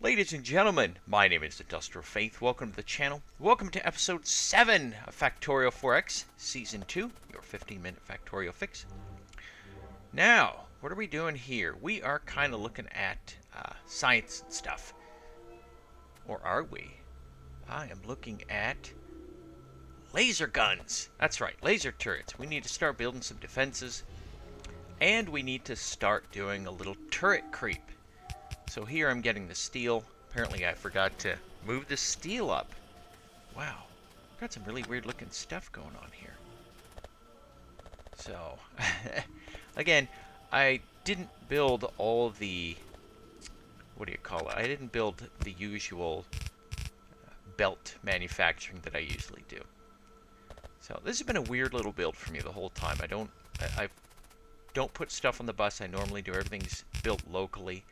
Ladies and gentlemen, my name is Industrial Faith. Welcome to the channel. Welcome to episode 7 of Factorio 4X, Season 2, your 15-minute Factorio fix. Now, what are we doing here? We are kind of looking at science and stuff. Or are we? I am looking at laser guns. That's right, laser turrets. We need to start building some defenses. And we need to start doing a little turret creep. So here I'm getting the steel. Apparently I forgot to move the steel up. Wow, got some really weird looking stuff going on here. So, again, I didn't build all the, what do you call it? I didn't build the usual belt manufacturing that I usually do. So this has been a weird little build for me the whole time. I don't put stuff on the bus. I normally do. Everything's built locally.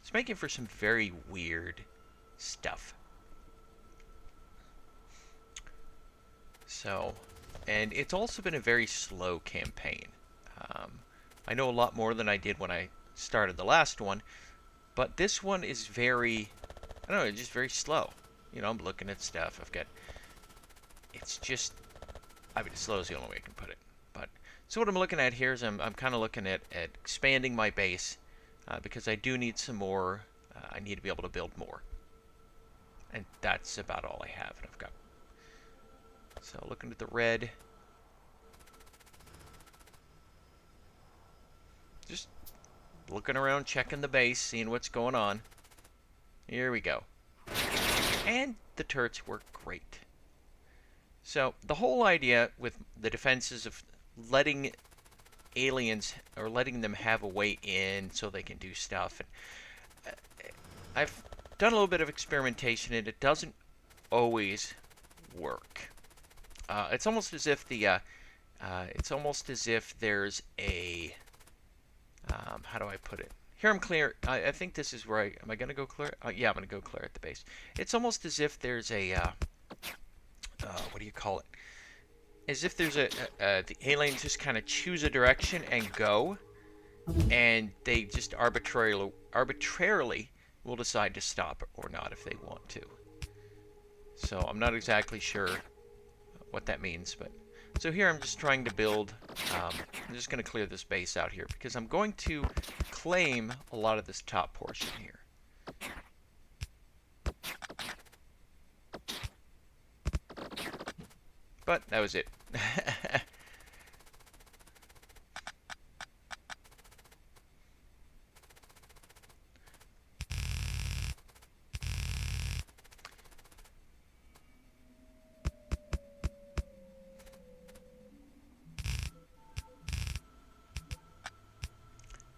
It's making for some very weird stuff. So, and it's also been a very slow campaign. I know a lot more than I did when I started the last one, but this one is very, I don't know, just very slow. You know, I'm looking at stuff. It's just, I mean, slow is the only way I can put it. But so what I'm looking at here is I'm kind of looking at expanding my base. Because I do need some more, I need to be able to build more. And that's about all I have. And I've got, so looking at the red. Just looking around, checking the base, seeing what's going on. Here we go. And the turrets work great. So the whole idea with the defenses of letting aliens, or letting them have a way in so they can do stuff. And I've done a little bit of experimentation, and it doesn't always work. It's almost as if there's a, how do I put it? Here I'm clear. I think this is where am I going to go clear? Yeah, I'm going to go clear at the base. It's almost as if there's a, what do you call it? As if there's the aliens just kind of choose a direction and go, and they just arbitrarily will decide to stop or not if they want to. So I'm not exactly sure what that means, but so here I'm just trying to build. I'm just going to clear this base out here because I'm going to claim a lot of this top portion here. But that was it.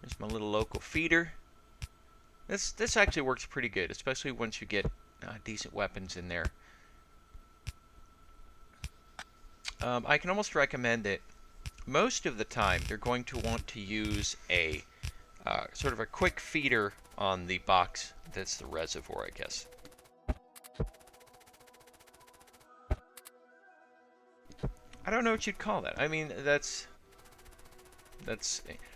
There's my little local feeder. This actually works pretty good, especially once you get decent weapons in there. I can almost recommend that most of the time you're going to want to use a sort of a quick feeder on the box that's the reservoir, I guess. I don't know what you'd call that. I mean, that's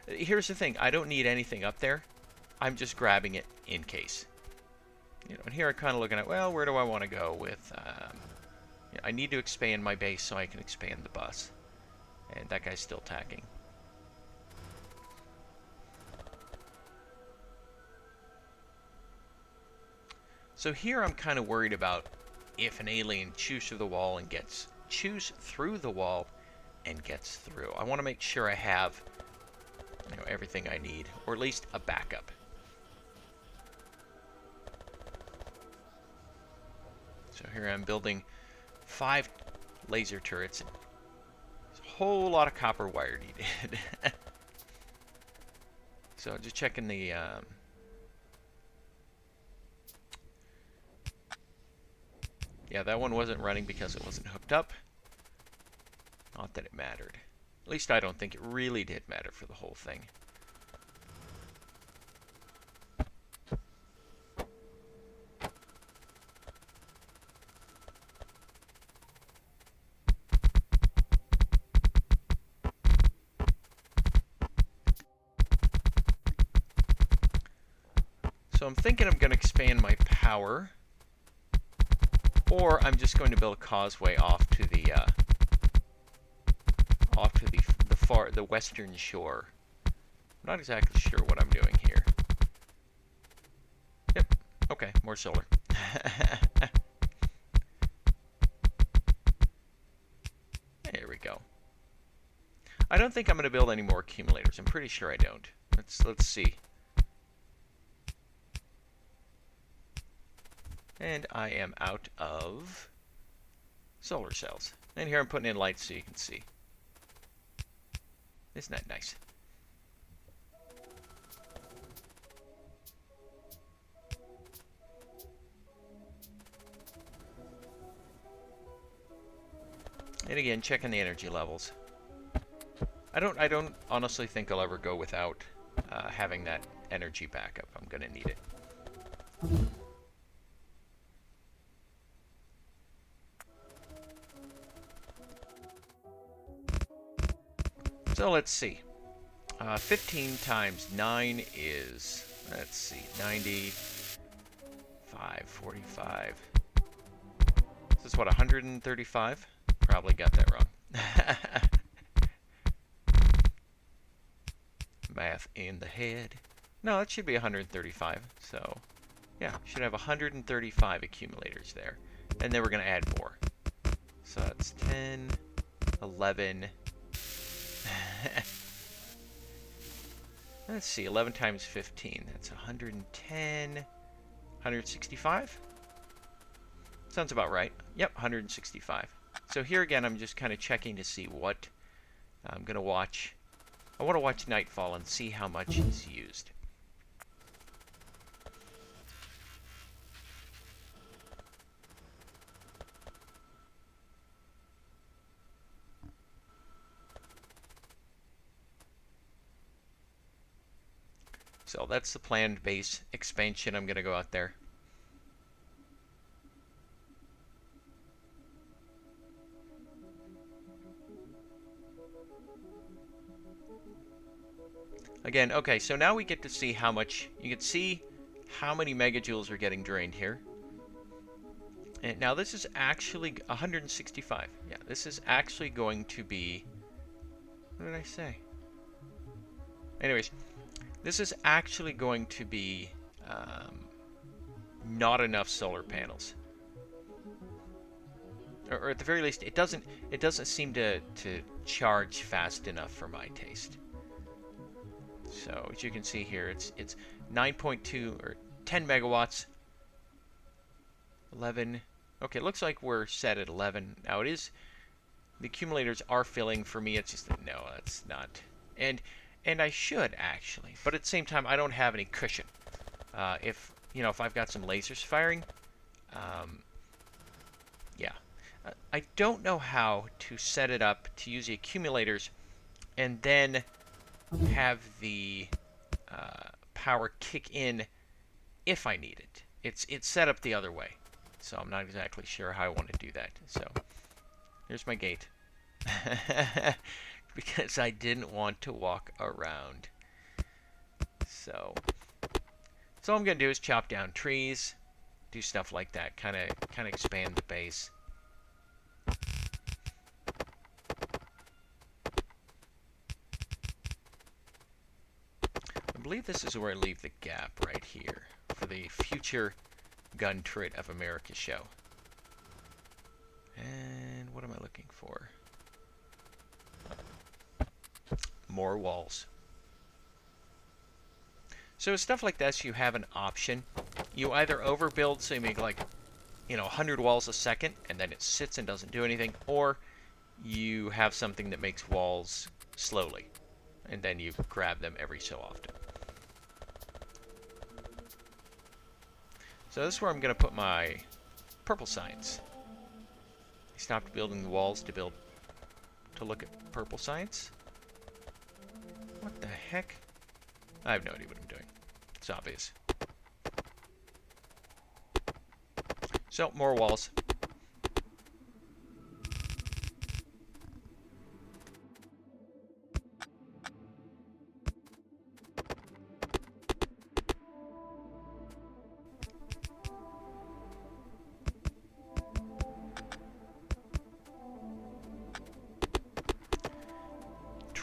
here's the thing. I don't need anything up there. I'm just grabbing it in case. You know, and here I'm kind of looking at, well, where do I want to go with I need to expand my base so I can expand the bus. And that guy's still tacking. So here I'm kind of worried about if an alien chews through the wall and gets through. I want to make sure I have, you know, everything I need, or at least a backup. So here I'm building 5 laser turrets. There's a whole lot of copper wire needed. So just checking the yeah, that one wasn't running because it wasn't hooked up. Not that it mattered. At least I don't think it really did matter for the whole thing. So I'm thinking I'm going to expand my power, or I'm just going to build a causeway off to the the western shore. I'm not exactly sure what I'm doing here. Yep. Okay, more solar. There we go. I don't think I'm going to build any more accumulators. I'm pretty sure I don't. Let's see. And I am out of solar cells. And here I'm putting in lights so you can see. Isn't that nice? And again, checking the energy levels. I don't honestly think I'll ever go without having that energy backup. I'm going to need it. So let's see. 15 times 9 is, let's see, 90, 45. This is what, 135? Probably got that wrong. Math in the head. No, it should be 135. So, yeah, should have 135 accumulators there. And then we're going to add more. So that's 10, 11. Let's see, 11 times 15. That's 110. 165? Sounds about right. Yep, 165. So here again, I'm just kind of checking to see what I'm going to watch. I want to watch Nightfall and see how much is used. So that's the planned base expansion. I'm going to go out there. Again, okay, so now we get to see how much, you can see how many megajoules are getting drained here. And now this is actually 165. Yeah, this is actually going to be, what did I say? Anyways, this is actually going to be not enough solar panels. Or at the very least, it doesn't seem to charge fast enough for my taste. So as you can see here, it's 9.2 or 10 megawatts. 11. Okay, it looks like we're set at 11. Now it is, the accumulators are filling for me. It's just that no, that's not. And I should actually, but at the same time, I don't have any cushion. If I've got some lasers firing, yeah. I don't know how to set it up to use the accumulators and then have the power kick in if I need it. It's set up the other way, so I'm not exactly sure how I want to do that. So here's my gate. Because I didn't want to walk around. So all I'm going to do is chop down trees, do stuff like that, kind of expand the base. I believe this is where I leave the gap right here for the future gun turret of America show. And what am I looking for? More walls. So with stuff like this, you have an option. You either overbuild, so you make like 100 walls a second, and then it sits and doesn't do anything, or you have something that makes walls slowly, and then you grab them every so often. So this is where I'm going to put my purple science. I stopped building the walls to look at purple science. What the heck? I have no idea what I'm doing. It's obvious. So, more walls.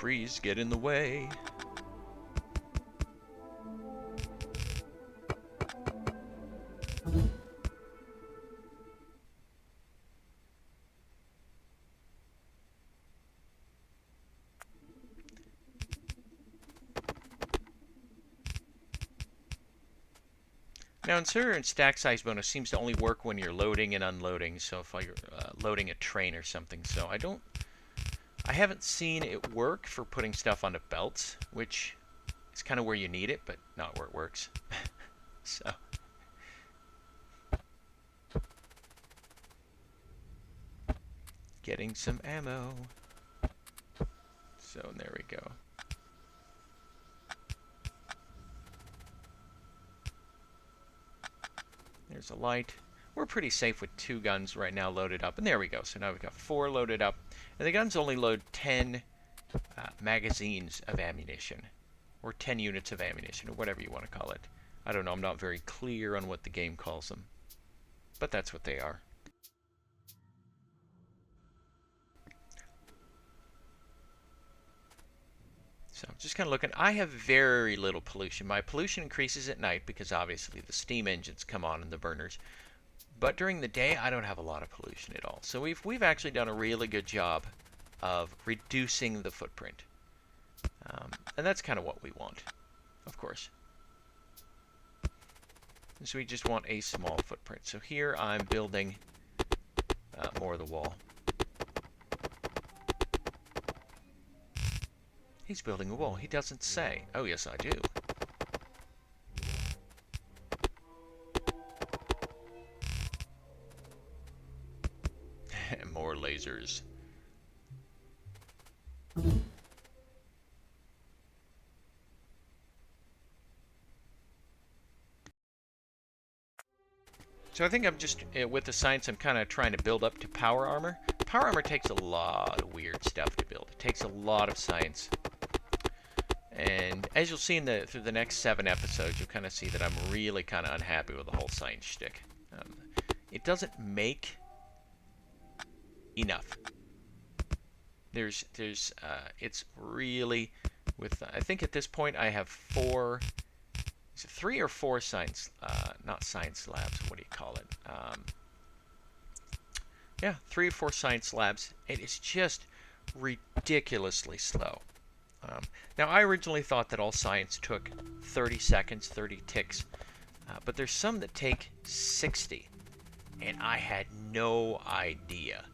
trees get in the way. Now, inserter stack size bonus seems to only work when you're loading and unloading. So if you're loading a train or something, so I haven't seen it work for putting stuff onto belts, which is kind of where you need it, but not where it works. So. Getting some ammo. So there we go. There's a light. We're pretty safe with 2 guns right now loaded up. And there we go. So now we've got 4 loaded up. And the guns only load 10 magazines of ammunition. Or 10 units of ammunition, or whatever you want to call it. I don't know. I'm not very clear on what the game calls them. But that's what they are. So I'm just kind of looking. I have very little pollution. My pollution increases at night because obviously the steam engines come on in the burners. But during the day, I don't have a lot of pollution at all. So we've actually done a really good job of reducing the footprint. And that's kind of what we want, of course. And so we just want a small footprint. So here I'm building more of the wall. He's building a wall. He doesn't say. Oh, yes, I do. More lasers. So I think I'm just, with the science, I'm kind of trying to build up to power armor. Power armor takes a lot of weird stuff to build. It takes a lot of science. And as you'll see through the next 7 episodes, you'll kind of see that I'm really kind of unhappy with the whole science shtick. It doesn't make enough. It's really, I think at this point I have 4, is it 3 or 4 science, not science labs, what do you call it? Yeah, 3 or 4 science labs. It is just ridiculously slow. Now, I originally thought that all science took 30 seconds, 30 ticks, but there's some that take 60, and I had no idea.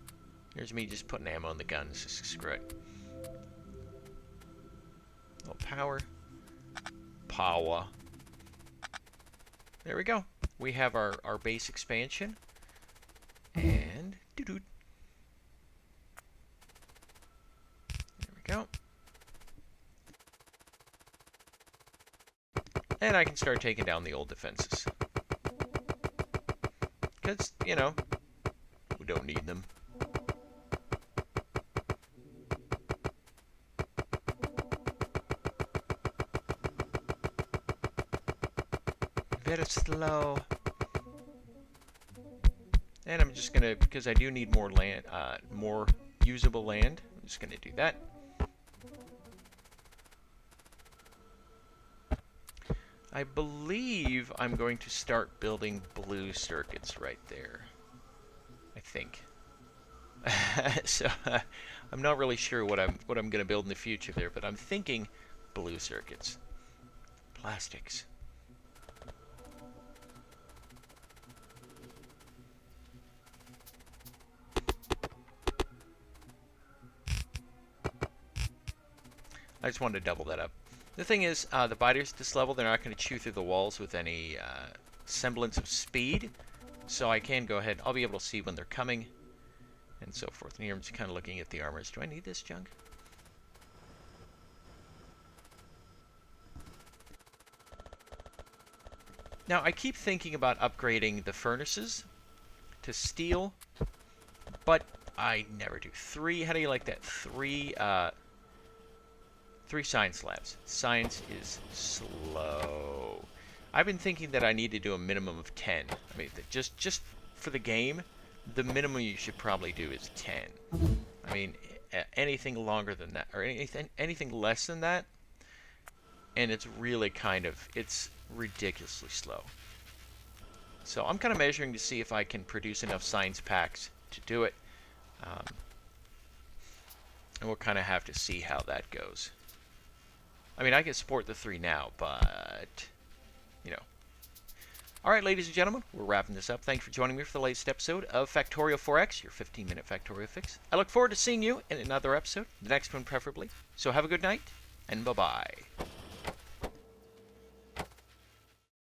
Here's me just putting ammo in the guns. Just screw it. little power. Power. There we go. We have our base expansion. And doo-doo. There we go. And I can start taking down the old defenses. Because, you know, we don't need them. Very slow. And I'm just gonna, because I do need more land, more usable land, I'm just gonna do that. I believe I'm going to start building blue circuits right there. I think. So I'm not really sure what I'm going to build in the future there, but I'm thinking blue circuits. Plastics. I just wanted to double that up. The thing is, the biters at this level, they're not going to chew through the walls with any semblance of speed. So I can go ahead. I'll be able to see when they're coming and so forth. And here I'm just kind of looking at the armors. Do I need this junk? Now, I keep thinking about upgrading the furnaces to steel, but I never do. How do you like that? Three science labs. Science is slow. I've been thinking that I need to do a minimum of 10. I mean, just for the game, the minimum you should probably do is 10. I mean, anything longer than that, or anything less than that, and it's really it's ridiculously slow. So I'm kind of measuring to see if I can produce enough science packs to do it. And we'll kind of have to see how that goes. I mean, I can support the 3 now, but, you know. All right, ladies and gentlemen, we're wrapping this up. Thanks for joining me for the latest episode of Factorio 4X, your 15-minute Factorio fix. I look forward to seeing you in another episode, the next one preferably. So have a good night, and bye-bye.